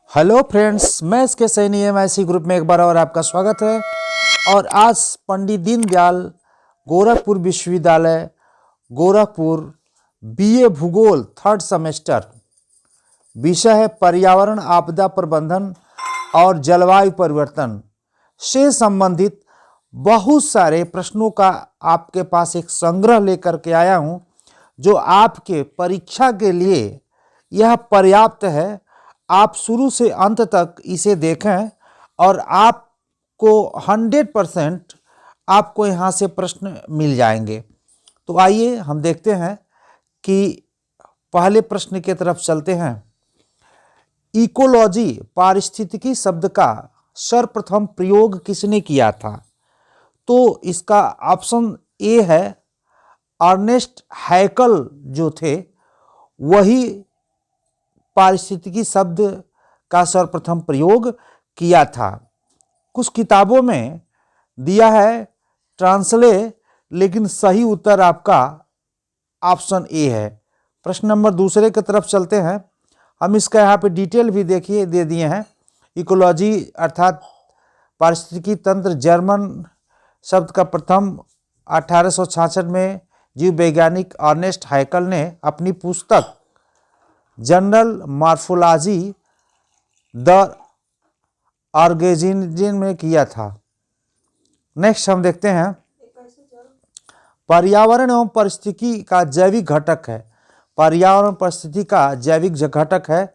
Hello friends, मैं इसके Saini MIC group में एक बार और आपका स्वागत है। और आज पंडित दीनदयाल गोरखपुर विश्वविद्यालय गोरखपुर BA भूगोल थर्ड सेमेस्टर, विषय है पर्यावरण आपदा प्रबंधन और जलवायु परिवर्तन से संबंधित बहुत सारे प्रश्नों का आपके पास एक संग्रह लेकर के आया हूं, जो आपके परीक्षा के लिए यह पर्याप्त है। आप शुरू से अंत तक इसे देखें और आपको 100% आपको यहाँ से प्रश्न मिल जाएंगे। तो आइए हम देखते हैं कि पहले प्रश्न की तरफ चलते हैं। इकोलॉजी पारिस्थितिकी शब्द का सर्वप्रथम प्रयोग किसने किया था? तो इसका ऑप्शन ए है, अर्नेस्ट हैकल जो थे वही पारिस्थितिकी शब्द का सर्वप्रथम प्रयोग किया था। कुछ किताबों में दिया है ट्रांसले, लेकिन सही उत्तर आपका ऑप्शन ए है। प्रश्न नंबर दूसरे की तरफ चलते हैं। हम इसका यहाँ पे डिटेल भी देखिए दे दिए हैं। इकोलॉजी अर्थात पारिस्थितिकी तंत्र जर्मन शब्द का प्रथम 1866 में जीव वैज्ञानिक अर्नेस्ट हैकल ने अपनी पुस्तक जनरल मॉर्फोलॉजी द ऑर्गेनिज्म में किया था। नेक्स्ट हम देखते हैं, पर्यावरण एवं परिस्थिति का जैविक घटक है। पर्यावरण परिस्थिति का जैविक घटक है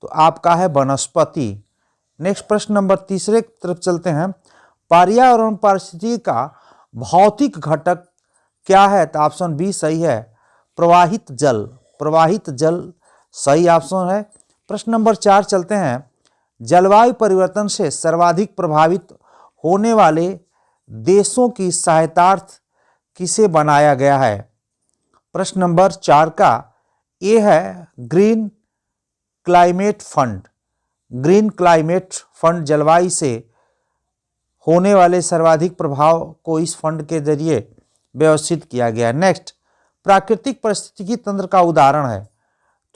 तो आपका है वनस्पति। नेक्स्ट प्रश्न नंबर तीसरे की तरफ चलते हैं। पर्यावरण परिस्थिति का भौतिक घटक क्या है? तो ऑप्शन बी सही है, प्रवाहित जल। प्रवाहित जल सही ऑप्शन है। प्रश्न नंबर 4 चलते हैं। जलवायु परिवर्तन से सर्वाधिक प्रभावित होने वाले देशों की सहायतार्थ किसे बनाया गया है? प्रश्न नंबर 4 का ए है green climate fund. Green climate fund जलवायु से होने वाले सर्वाधिक प्रभाव को इस फंड के जरिए व्यवस्थित किया गया है। नेक्स्ट, प्राकृतिक परिस्थितिकी तंत्र का उदाहरण है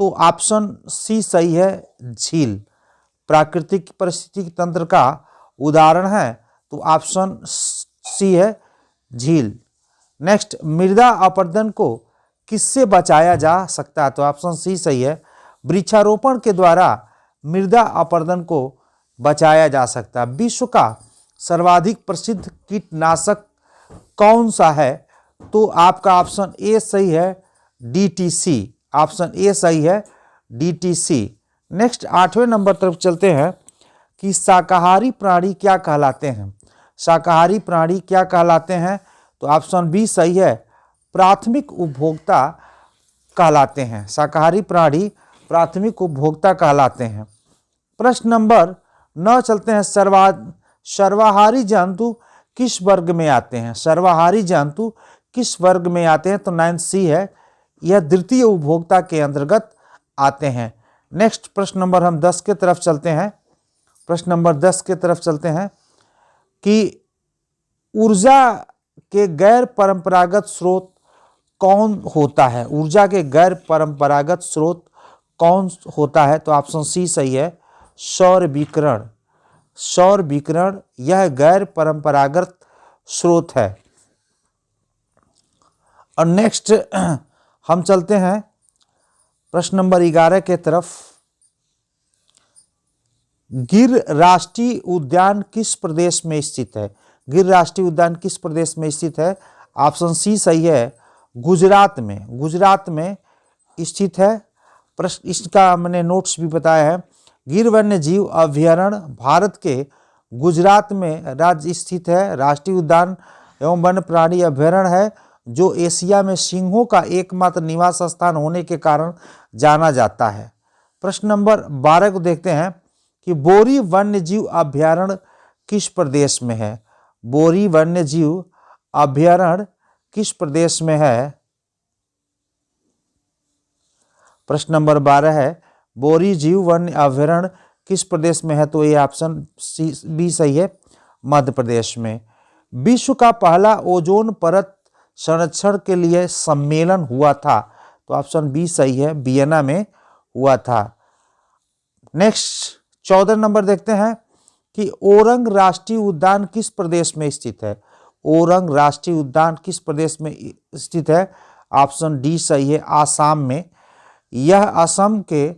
तो ऑप्शन सी सही है, झील। प्राकृतिक परिस्थितिकी तंत्र का उदाहरण है तो ऑप्शन सी है, झील। नेक्स्ट, मृदा अपरदन को किससे बचाया जा सकता है? तो ऑप्शन सी सही है, वृक्षारोपण के द्वारा मृदा अपरदन को बचाया जा सकता है। विश्व का सर्वाधिक प्रसिद्ध कीटनाशक कौन सा है? तो आपका ऑप्शन ए सही है, DTC। ऑप्शन ए सही है, DTC। नेक्स्ट 8वें नंबर तरफ चलते हैं कि शाकाहारी प्राणी क्या कहलाते हैं? शाकाहारी प्राणी क्या कहलाते हैं? तो ऑप्शन बी सही है, प्राथमिक उपभोक्ता कहलाते हैं। शाकाहारी प्राणी प्राथमिक उपभोक्ता कहलाते हैं। प्रश्न नंबर 9 चलते हैं। सर्वाहारी जंतु किस वर्ग में आते हैं? सर्वाहारी जंतु किस वर्ग में आते हैं? तो 9C है, यह द्वितीय उपभोक्ता के अंतर्गत आते हैं। नेक्स्ट प्रश्न नंबर हम 10 के तरफ चलते हैं। प्रश्न नंबर 10 के तरफ चलते हैं कि ऊर्जा के गैर परंपरागत स्रोत कौन होता है? ऊर्जा के गैर परंपरागत स्रोत कौन होता है? तो ऑप्शन सी सही है, सौर विकिरण। सौर विकिरण यह गैर परंपरागत स्रोत है। और नेक्स्ट हम चलते हैं प्रश्न नंबर 11 के तरफ। गिर राष्ट्रीय उद्यान किस प्रदेश में स्थित है? गिर राष्ट्रीय उद्यान किस प्रदेश में स्थित है? ऑप्शन सी सही है, गुजरात में। गुजरात में स्थित है। प्रश्न इसका मैंने नोट्स भी बताया है। गिर वन्य जीव अभ्यारण्य भारत के गुजरात में राज्य स्थित है। राष्ट्रीय उद्यान एवं वन्य प्राणी अभ्यारण्य है जो एशिया में सिंहों का एकमात्र निवास स्थान होने के कारण जाना जाता है। प्रश्न नंबर 12 को देखते हैं कि बोरी वन्यजीव अभ्यारण्य किस प्रदेश में है? बोरी वन्यजीव अभ्यारण्य किस प्रदेश में है? प्रश्न नंबर 12 है, बोरी जीव वन्य अभ्यारण्य किस प्रदेश में है? तो ये ऑप्शन बी सही है, मध्य प्रदेश में। विश्व का पहला ओजोन परत संरक्षण के लिए सम्मेलन हुआ था तो ऑप्शन बी सही है, वियना में हुआ था। नेक्स्ट 14 नंबर देखते हैं कि ओरंग राष्ट्रीय उद्यान किस प्रदेश में स्थित है। ओरंग राष्ट्रीय उद्यान किस प्रदेश में स्थित है। ऑप्शन डी सही है, आसाम में। यह असम के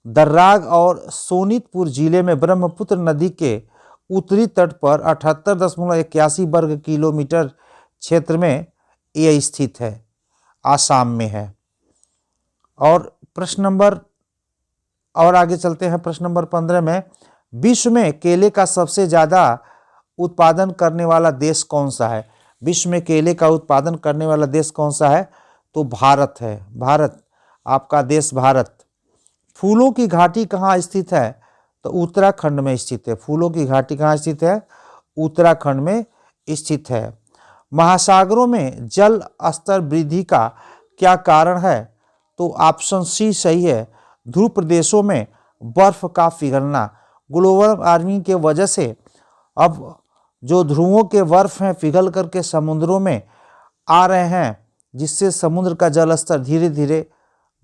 दर्राग और सोनितपुर जिले में ब्रह्मपुत्र नदी के उत्तरी तट पर 78.81 वर्ग किलोमीटर क्षेत्र में यह स्थित है, आसाम में है। और प्रश्न नंबर और आगे चलते हैं। प्रश्न नंबर 15 में विश्व में केले का सबसे ज्यादा उत्पादन करने वाला देश कौन सा है। विश्व में केले का उत्पादन करने वाला देश कौन सा है, तो भारत है। भारत, आपका देश भारत। फूलों की घाटी कहाँ स्थित है, तो उत्तराखंड में स्थित है। फूलों की घाटी कहाँ स्थित है, उत्तराखंड में स्थित है। महासागरों में जल स्तर वृद्धि का क्या कारण है, तो ऑप्शन सी सही है, ध्रुव प्रदेशों में बर्फ का पिघलना। ग्लोबल वार्मिंग के वजह से अब जो ध्रुवों के बर्फ हैं पिघल करके समुद्रों में आ रहे हैं, जिससे समुद्र का जल स्तर धीरे धीरे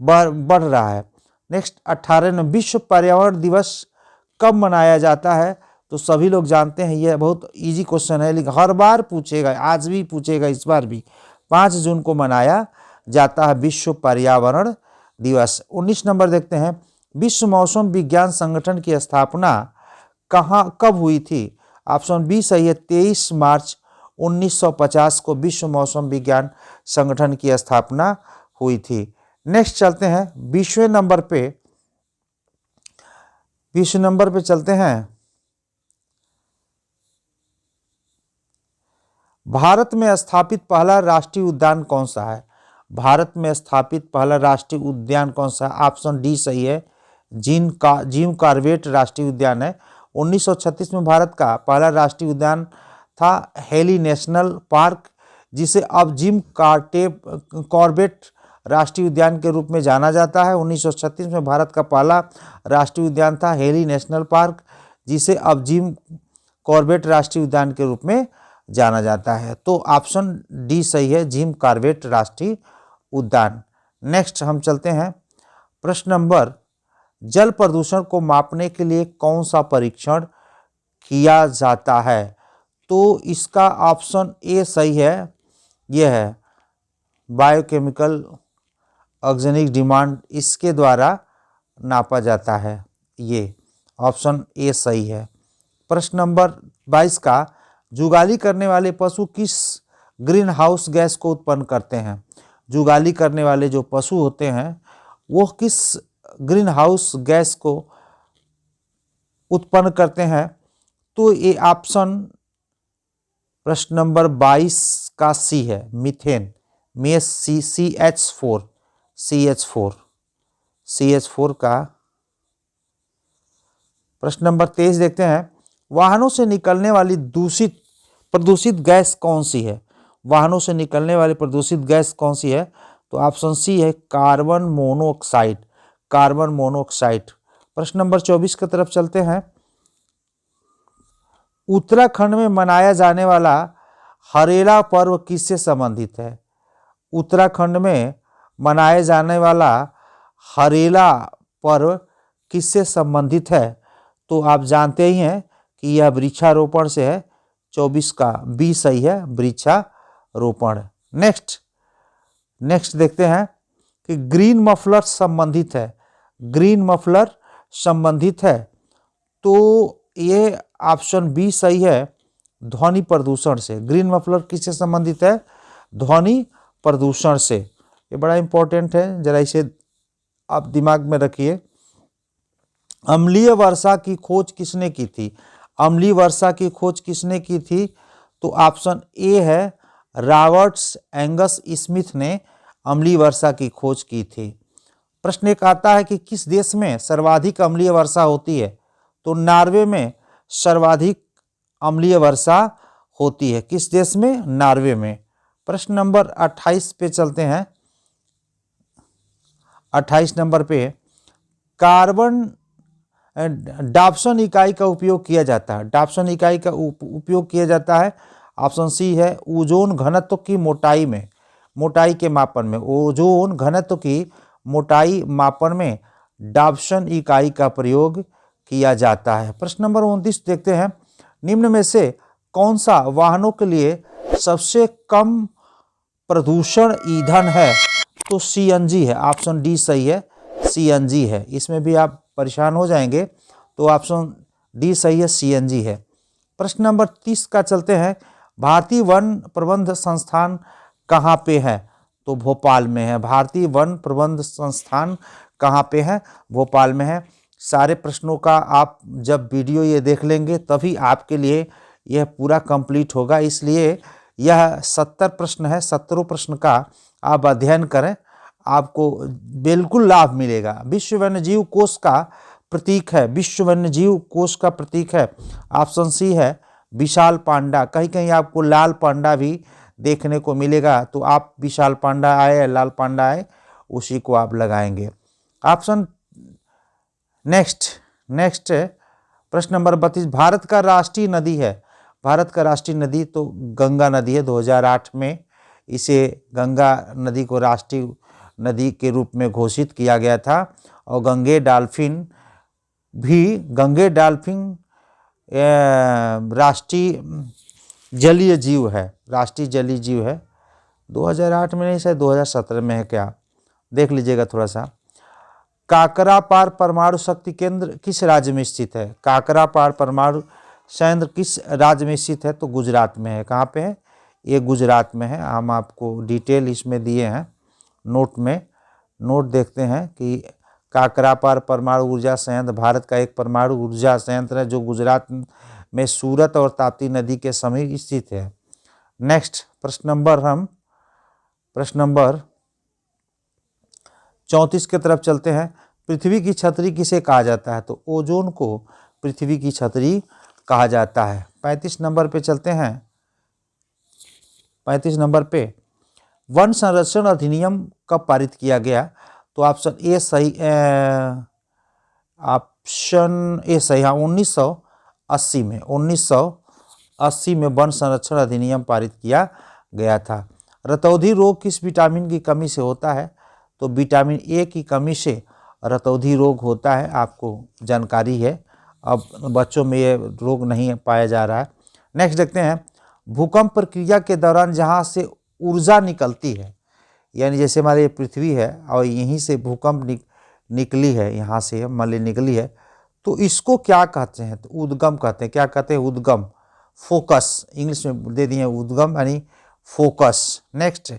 बढ़ रहा है। नेक्स्ट 18 में विश्व पर्यावरण दिवस कब मनाया जाता है, तो सभी लोग जानते हैं, यह बहुत इजी क्वेश्चन है, लेकिन हर बार पूछेगा, आज भी पूछेगा, इस बार भी 5 जून को मनाया जाता है विश्व पर्यावरण दिवस। 19 नंबर देखते हैं, विश्व मौसम विज्ञान संगठन की स्थापना कब हुई थी। ऑप्शन बी सही है, 23 मार्च 1950 को विश्व मौसम विज्ञान संगठन की स्थापना हुई थी। नेक्स्ट चलते हैं 20वें नंबर पे, 20 नंबर पे चलते हैं। भारत में स्थापित पहला राष्ट्रीय उद्यान कौन सा है। भारत में स्थापित पहला राष्ट्रीय उद्यान कौन सा है। ऑप्शन डी सही है, जिम कॉर्बेट राष्ट्रीय उद्यान है। 1936 में भारत का पहला राष्ट्रीय उद्यान था हेली नेशनल पार्क, जिसे अब जिम कॉर्बेट राष्ट्रीय उद्यान के रूप में जाना जाता है। 1936 में भारत का पहला राष्ट्रीय उद्यान था हेली नेशनल पार्क, जिसे अब जिम कॉर्बेट राष्ट्रीय उद्यान के रूप में जाना जाता है। तो ऑप्शन डी सही है, जिम कॉर्बेट राष्ट्रीय उद्यान। नेक्स्ट हम चलते हैं प्रश्न नंबर, जल प्रदूषण को मापने के लिए कौन सा परीक्षण किया जाता है, तो इसका ऑप्शन ए सही है, यह है बायोकेमिकल ऑर्गेनिक डिमांड, इसके द्वारा नापा जाता है। ये ऑप्शन ए सही है। प्रश्न नंबर 22 का, जुगाली करने वाले पशु किस ग्रीन हाउस गैस को उत्पन्न करते हैं। जुगाली करने वाले जो पशु होते हैं वो किस ग्रीन हाउस गैस को उत्पन्न करते हैं, तो ये ऑप्शन प्रश्न नंबर 22 का सी है, मीथेन। CH4 का। प्रश्न नंबर 23 देखते हैं, वाहनों से निकलने वाली प्रदूषित गैस कौन सी है। वाहनों से निकलने वाली प्रदूषित गैस कौन सी है, तो ऑप्शन सी है, कार्बन मोनोऑक्साइड। Carbon monoxide. प्रश्न नंबर 24 की तरफ चलते हैं, उत्तराखंड में मनाया जाने वाला हरेला पर्व किससे संबंधित है। उत्तराखंड में मनाए जाने वाला हरेला पर्व किससे संबंधित है, तो आप जानते ही हैं कि यह वृक्षारोपण से है। 24 का बी सही है, वृक्षारोपण। नेक्स्ट देखते हैं कि ग्रीन मफलर संबंधित है। ग्रीन मफलर संबंधित है, तो ये ऑप्शन बी सही है, ध्वनि प्रदूषण से। ग्रीन मफलर किससे संबंधित है, ध्वनि प्रदूषण से। ये बड़ा इंपॉर्टेंट है, जरा इसे आप दिमाग में रखिए। अम्लीय वर्षा की खोज किसने की थी। अम्लीय वर्षा की खोज किसने की थी, तो ऑप्शन ए है, रॉबर्ट्स एंगस स्मिथ ने अम्लीय वर्षा की खोज की थी। प्रश्न एक आता है कि किस देश में सर्वाधिक अम्लीय वर्षा होती है, तो नॉर्वे में सर्वाधिक अम्लीय वर्षा होती है। किस देश में, नॉर्वे में। प्रश्न नंबर 28 पे चलते हैं। 28 नंबर पे, कार्बन डाप्सन इकाई का उपयोग किया जाता है। डाप्सन इकाई का उपयोग किया जाता है, ऑप्शन सी है, ओजोन घनत्व की मोटाई के मापन में। ओजोन घनत्व की मोटाई मापन में डाप्सन इकाई का प्रयोग किया जाता है। प्रश्न नंबर 29 देखते हैं, निम्न में से कौन सा वाहनों के लिए सबसे कम प्रदूषण ईंधन है? तो सीएनजी है, ऑप्शन डी सही है, सीएनजी है। इसमें भी आप परेशान हो जाएंगे, तो ऑप्शन डी सही है, सीएनजी है। प्रश्न नंबर 30 का चलते हैं, भारतीय वन प्रबंध संस्थान कहाँ पे है? तो भोपाल में है। भारतीय वन प्रबंध संस्थान कहाँ पे है? भोपाल में है। सारे प्रश्नों का आप जब वीडियो ये देख लेंगे तभी आपके लिए यह पूरा कंप्लीट होगा, इसलिए यह 70 प्रश्न है, 70 प्रश्न का आप अध्ययन करें, आपको बिल्कुल लाभ मिलेगा। विश्व वन्यजीव कोष का प्रतीक है, विश्व वन्यजीव कोष का प्रतीक है, ऑप्शन सी है, विशाल पांडा। कहीं कहीं आपको लाल पांडा भी देखने को मिलेगा, तो आप विशाल पांडा आए, लाल पांडा आए, उसी को आप लगाएंगे। ऑप्शन नेक्स्ट प्रश्न नंबर 32, भारत का राष्ट्रीय नदी है। भारत का राष्ट्रीय नदी तो गंगा नदी है। 2008 में इसे गंगा नदी को राष्ट्रीय नदी के रूप में घोषित किया गया था। और गंगे डॉल्फिन राष्ट्रीय जलीय जीव है, राष्ट्रीय जलीय जीव है। 2008 में नहीं, शायद 2017 में है, क्या देख लीजिएगा थोड़ा सा। काकरापार परमाणु शक्ति केंद्र किस राज्य में स्थित है? काकरापार परमाणु संयंत्र किस राज्य में स्थित है? तो गुजरात में है। कहाँ पे है? ये गुजरात में है। हम आपको डिटेल इसमें दिए हैं नोट में। नोट देखते हैं कि काकरापार परमाणु ऊर्जा संयंत्र भारत का एक परमाणु ऊर्जा संयंत्र है जो गुजरात में सूरत और ताप्ती नदी के समीप स्थित है। नेक्स्ट प्रश्न नंबर 34 की तरफ चलते हैं। पृथ्वी की छतरी किसे कहा जाता है? तो ओजोन को पृथ्वी की छतरी कहा जाता है। 35 नंबर पे चलते हैं। 35 नंबर पे वन संरक्षण अधिनियम कब पारित किया गया? तो ऑप्शन ए सही, ऑप्शन ए सही, हाँ, 1980 में 1980 में वन संरक्षण अधिनियम पारित किया गया था। रतौंधी रोग किस विटामिन की कमी से होता है? तो विटामिन ए की कमी से रतौंधी रोग होता है, आपको जानकारी है। अब बच्चों में ये रोग नहीं पाया जा रहा है। नेक्स्ट देखते हैं, भूकंप प्रक्रिया के दौरान जहाँ से ऊर्जा निकलती है, यानी जैसे हमारी ये पृथ्वी है और यहीं से भूकंप निकली है, यहाँ से मान ली निकली है, तो इसको क्या कहते हैं? तो उद्गम कहते हैं। क्या कहते हैं? उद्गम, फोकस, इंग्लिश में दे दिए उद्गम यानी फोकस। नेक्स्ट,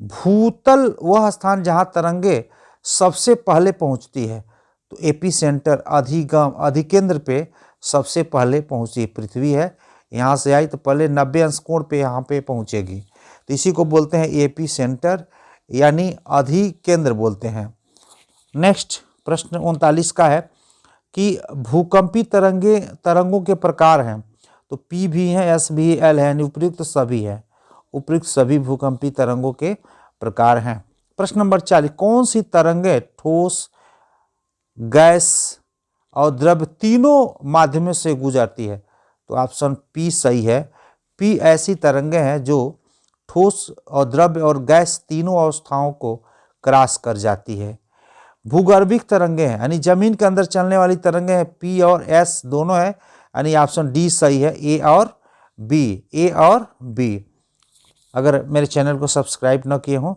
भूतल वह स्थान जहाँ तरंगे सबसे पहले पहुँचती है। तो एपी सेंटर, अधिकेंद्र पे सबसे पहले पहुँची पृथ्वी है। यहाँ से आई तो पहले 90 अंश कोण पे यहाँ पे पहुँचेगी, तो इसी को बोलते हैं एपी सेंटर यानी अधिकेंद्र बोलते हैं। नेक्स्ट प्रश्न 39 का है कि भूकंपी तरंगों के प्रकार हैं। तो पी भी है, एस भी, एल है, यानी उपयुक्त सभी है। उपयुक्त सभी भूकंपी तरंगों के प्रकार हैं। प्रश्न नंबर 40, कौन सी तरंगें ठोस, गैस और द्रव तीनों माध्यमों से गुजरती है? तो ऑप्शन पी सही है। पी ऐसी तरंगें हैं जो ठोस और द्रव्य और गैस तीनों अवस्थाओं को क्रॉस कर जाती है। भूगर्भिक तरंगें हैं, यानी जमीन के अंदर चलने वाली तरंगें हैं, पी और एस दोनों है, यानी ऑप्शन डी सही है, ए और बी। अगर मेरे चैनल को सब्सक्राइब न किए हों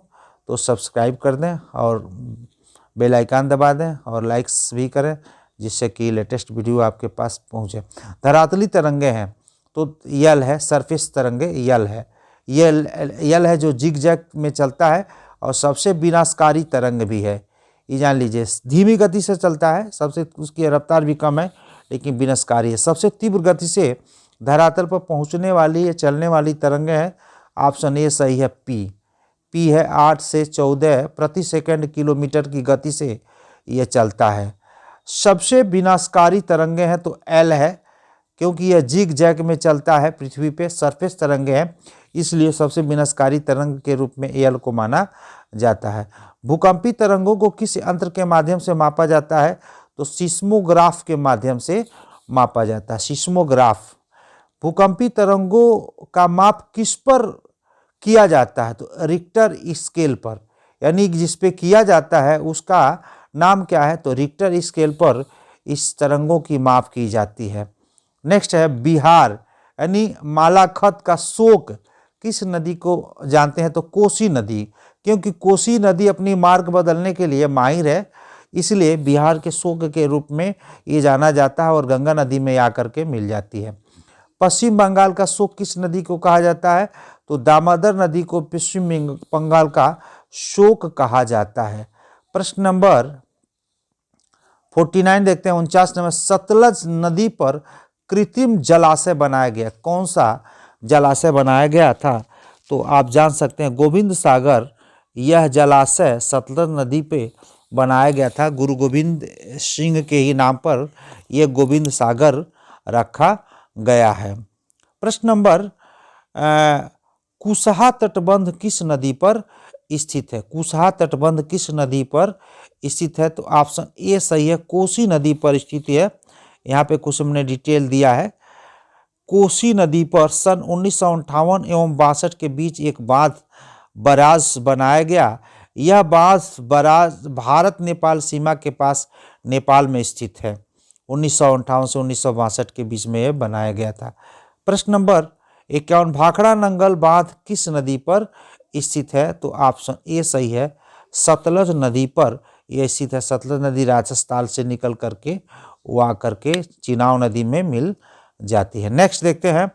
तो सब्सक्राइब कर दें और बेल आइकन दबा दें और लाइक्स भी करें, जिससे कि लेटेस्ट वीडियो आपके पास पहुंचे। धरातली तरंगे हैं, तो यल है, सरफेस तरंगे यल है। यल है जो जिग जैग में चलता है और सबसे विनाशकारी तरंग भी है, ये जान लीजिए। धीमी गति से चलता है, सबसे उसकी रफ्तार भी कम है लेकिन विनाशकारी है। सबसे तीव्र गति से धरातल पर पहुंचने वाली या चलने वाली तरंगें है, ऑप्शन ए सही है, पी है। 8 से 14 प्रति सेकंड किलोमीटर की गति से यह चलता है। सबसे विनाशकारी तरंगें हैं तो एल है, क्योंकि यह जिग जैग में चलता है, पृथ्वी पे सरफेस तरंगे हैं, इसलिए सबसे विनाशकारी तरंग के रूप में एल को माना जाता है। भूकंपी तरंगों को किस यंत्र के माध्यम से मापा जाता है? तो सिस्मोग्राफ के माध्यम से मापा जाता है। सिस्मोग्राफ। भूकंपी तरंगों का माप किस पर किया जाता है? तो रिक्टर स्केल पर, यानी जिस पे किया जाता है उसका नाम क्या है? तो रिक्टर स्केल पर इस तरंगों की माप की जाती है। नेक्स्ट है बिहार यानी मालाखत का शोक किस नदी को जानते हैं? तो कोसी नदी, क्योंकि कोसी नदी अपनी मार्ग बदलने के लिए माहिर है, इसलिए बिहार के शोक के रूप में ये जाना जाता है और गंगा नदी में आकर के मिल जाती है। पश्चिम बंगाल का शोक किस नदी को कहा जाता है? तो दामोदर नदी को पश्चिम बंगाल का शोक कहा जाता है। प्रश्न नंबर 49 देखते हैं, 49 नंबर, सतलज नदी पर कृत्रिम जलाशय बनाया गया, कौन सा जलाशय बनाया गया था? तो आप जान सकते हैं गोविंद सागर। यह जलाशय सतलज नदी पे बनाया गया था, गुरु गोविंद सिंह के ही नाम पर यह गोविंद सागर रखा गया है। प्रश्न नंबर कुशहा तटबंध किस नदी पर स्थित है? कुशहा तटबंध किस नदी पर स्थित है? तो ऑप्शन ए सही है, कोसी नदी पर स्थित है। यहाँ पे कुछ हमने डिटेल दिया है। कोसी नदी पर सन 1958 एवं 62 के बीच एक बांध बराज बनाया गया। यह बांध बराज भारत नेपाल सीमा के पास नेपाल में स्थित है। 1958 से 1962 के बीच में यह बनाया गया था। प्रश्न नंबर 51, भाखड़ा नंगल बांध किस नदी पर स्थित है? तो ऑप्शन ए सही है, सतलज नदी पर यह स्थित है। सतलज नदी राजस्थान से निकल करके वो आकर के चिनाव नदी में मिल जाती है। नेक्स्ट देखते हैं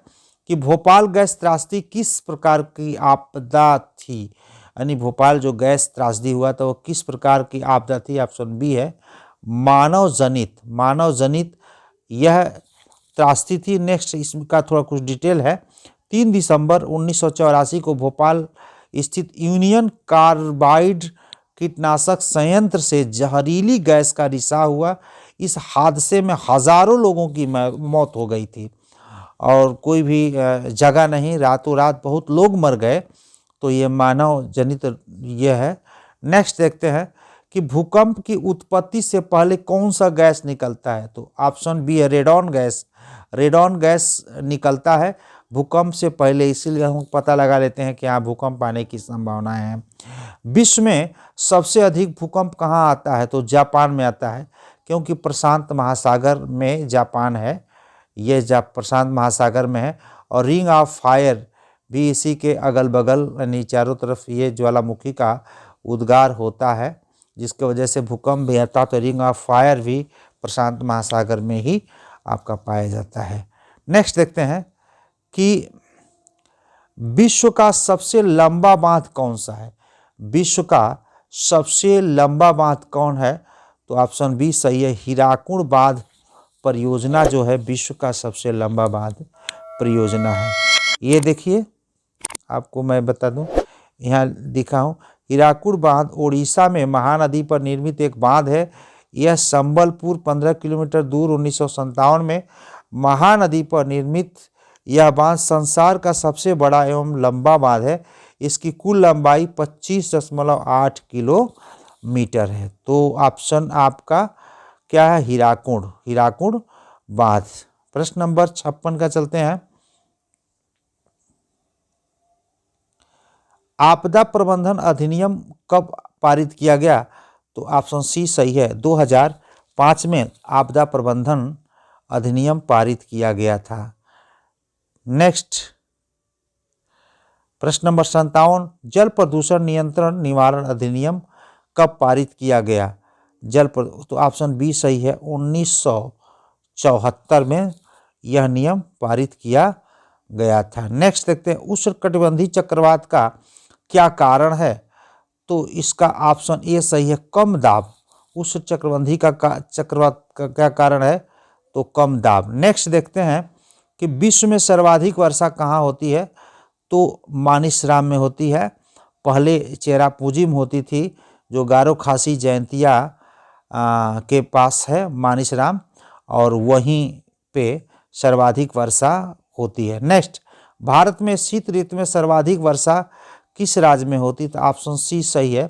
कि भोपाल गैस त्रासदी किस प्रकार की आपदा थी? यानी भोपाल जो गैस त्रासदी हुआ था वो किस प्रकार की आपदा थी? ऑप्शन बी है, मानव जनित। मानव जनित यह त्रासदी थी। नेक्स्ट इसका थोड़ा कुछ डिटेल है। 3 दिसंबर 1984 को भोपाल स्थित यूनियन कार्बाइड कीटनाशक संयंत्र से जहरीली गैस का रिसाव हुआ। इस हादसे में हजारों लोगों की मौत हो गई थी और कोई भी जगह नहीं, रातों रात बहुत लोग मर गए। तो ये मानव जनित ये है। नेक्स्ट देखते हैं कि भूकंप की उत्पत्ति से पहले कौन सा गैस निकलता है? तो ऑप्शन बी है, रेडॉन गैस। रेडॉन गैस निकलता है भूकंप से पहले, इसीलिए हम पता लगा लेते हैं कि यहाँ भूकंप आने की संभावना है। विश्व में सबसे अधिक भूकंप कहाँ आता है? तो जापान में आता है, क्योंकि प्रशांत महासागर में जापान है, ये प्रशांत महासागर में है और रिंग ऑफ फायर भी इसी के अगल बगल यानी चारों तरफ ये ज्वालामुखी का उद्गार होता है, जिसकी वजह से भूकंप भी आता है। तो रिंग ऑफ फायर भी प्रशांत महासागर में ही आपका पाया जाता है। नेक्स्ट देखते हैं कि विश्व का सबसे लंबा बांध कौन सा है? विश्व का सबसे लंबा बांध कौन है? तो ऑप्शन बी सही है, हीराकुड बांध परियोजना जो है विश्व का सबसे लंबा बांध परियोजना है। ये देखिए, आपको मैं बता दूं, यहाँ दिखा हूँ, हीराकुड बांध ओडिशा में महानदी पर निर्मित एक बांध है। यह संबलपुर 15 किलोमीटर दूर 1957 में महानदी पर निर्मित यह बांध संसार का सबसे बड़ा एवं लंबा बांध है। इसकी कुल लंबाई 25.8 किलोमीटर है। तो ऑप्शन आपका क्या है? हीराकुड, हीराकुड बांध। प्रश्न नंबर 56 का चलते हैं। आपदा प्रबंधन अधिनियम कब पारित किया गया? तो ऑप्शन सी सही है, 2005 में आपदा प्रबंधन अधिनियम पारित किया गया था। नेक्स्ट प्रश्न नंबर 57, जल प्रदूषण नियंत्रण निवारण अधिनियम कब पारित किया गया? तो ऑप्शन बी सही है, 1974 में यह नियम पारित किया गया था। नेक्स्ट देखते हैं, उष्णकटिबंधीय चक्रवात का क्या कारण है? तो इसका ऑप्शन ए सही है, कम दाब। उष्ण चक्रबंधी का चक्रवात का क्या कारण है? तो कम दाब। नेक्स्ट देखते हैं कि विश्व में सर्वाधिक वर्षा कहाँ होती है? तो मानिसराम में होती है। पहले चेरापूंजी में होती थी, जो गारो खासी जयंतिया के पास है मानिसराम, और वहीं पे सर्वाधिक वर्षा होती है। नेक्स्ट, भारत में शीत ऋतु में सर्वाधिक वर्षा किस राज्य में होती? तो ऑप्शन सी सही है,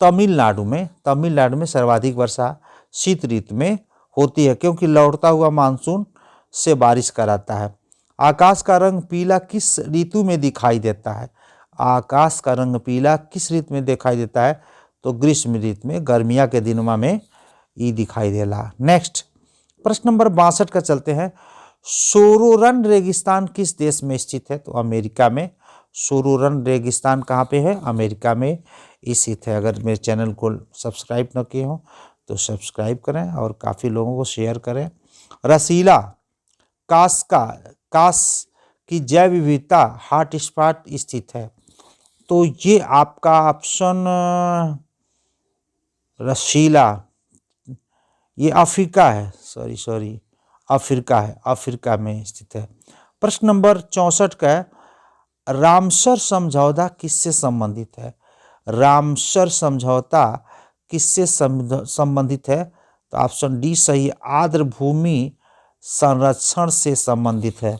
तमिलनाडु में। तमिलनाडु में सर्वाधिक वर्षा शीत ऋतु में होती है, क्योंकि लौटता हुआ मानसून से बारिश कराता है। आकाश का रंग पीला किस ऋतु में दिखाई देता है? आकाश का रंग पीला किस ऋतु में दिखाई देता है? तो ग्रीष्म ऋतु में, गर्मिया के दिनों में ये दिखाई देला। नेक्स्ट, प्रश्न नंबर 62 का चलते हैं। सोरोरन रेगिस्तान किस देश में स्थित है? तो अमेरिका में। सोरोरन रेगिस्तान कहाँ पे है? अमेरिका में स्थित है। अगर मेरे चैनल को सब्सक्राइब न किए हो तो सब्सक्राइब करें और काफ़ी लोगों को शेयर करें। रसीला कास की जैव विविधता हॉटस्पॉट स्थित है? तो ये आपका ऑप्शन रसीला, ये अफ्रीका है, सॉरी अफ्रीका है, अफ्रीका में स्थित है। प्रश्न नंबर 64 का है, रामसर समझौता किससे संबंधित है? रामसर समझौता किससे संबंधित है? तो ऑप्शन डी सही, आर्द्र भूमि संरक्षण से संबंधित है,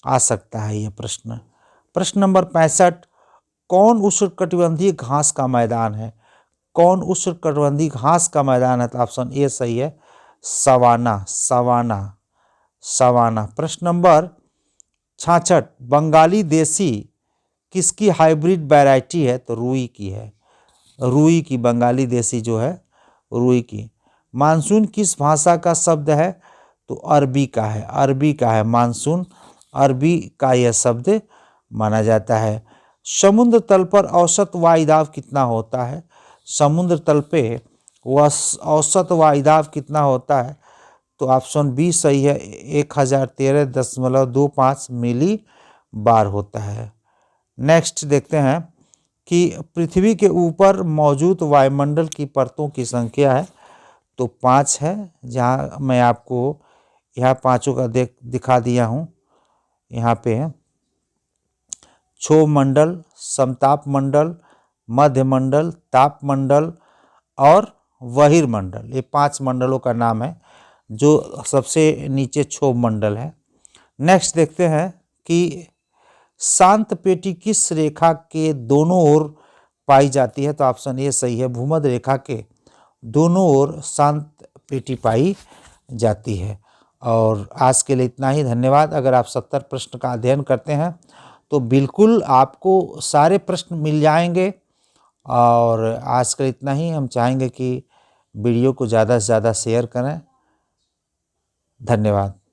आ सकता है यह प्रश्न। प्रश्न नंबर 65, कौन उष्णकटिबंधीय घास का मैदान है? कौन उष्णकटिबंधीय घास का मैदान है? तो ऑप्शन ए सही है, सवाना। प्रश्न नंबर 66, बंगाली देसी किसकी हाइब्रिड वैरायटी है? तो रुई की है, रुई की, बंगाली देसी जो है रुई की। मानसून किस भाषा का शब्द है? तो अरबी का है, मानसून अरबी का यह शब्द माना जाता है। समुद्र तल पर औसत वायुदाब कितना होता है? समुद्र तल पे वह औसत वायुदाब कितना होता है? तो ऑप्शन बी सही है, 1013.25 मिली बार होता है। नेक्स्ट देखते हैं कि पृथ्वी के ऊपर मौजूद वायुमंडल की परतों की संख्या है, तो 5 है, जहाँ मैं आपको यहाँ पांचों का दिखा दिया हूँ। यहाँ पे है क्षोभ मंडल, समताप मंडल, मध्य मंडल, ताप मंडल और बहिर्मंडल, ये 5 मंडलों का नाम है। जो सबसे नीचे क्षोभ मंडल है। नेक्स्ट देखते हैं कि शांत पेटी किस रेखा के दोनों ओर पाई जाती है? तो ऑप्शन ए सही है, भूमध्य रेखा के दोनों ओर शांत पेटी पाई जाती है। और आज के लिए इतना ही, धन्यवाद। अगर आप 70 प्रश्न का अध्ययन करते हैं तो बिल्कुल आपको सारे प्रश्न मिल जाएंगे। और आज के लिए इतना ही, हम चाहेंगे कि वीडियो को ज़्यादा से ज़्यादा शेयर करें। धन्यवाद।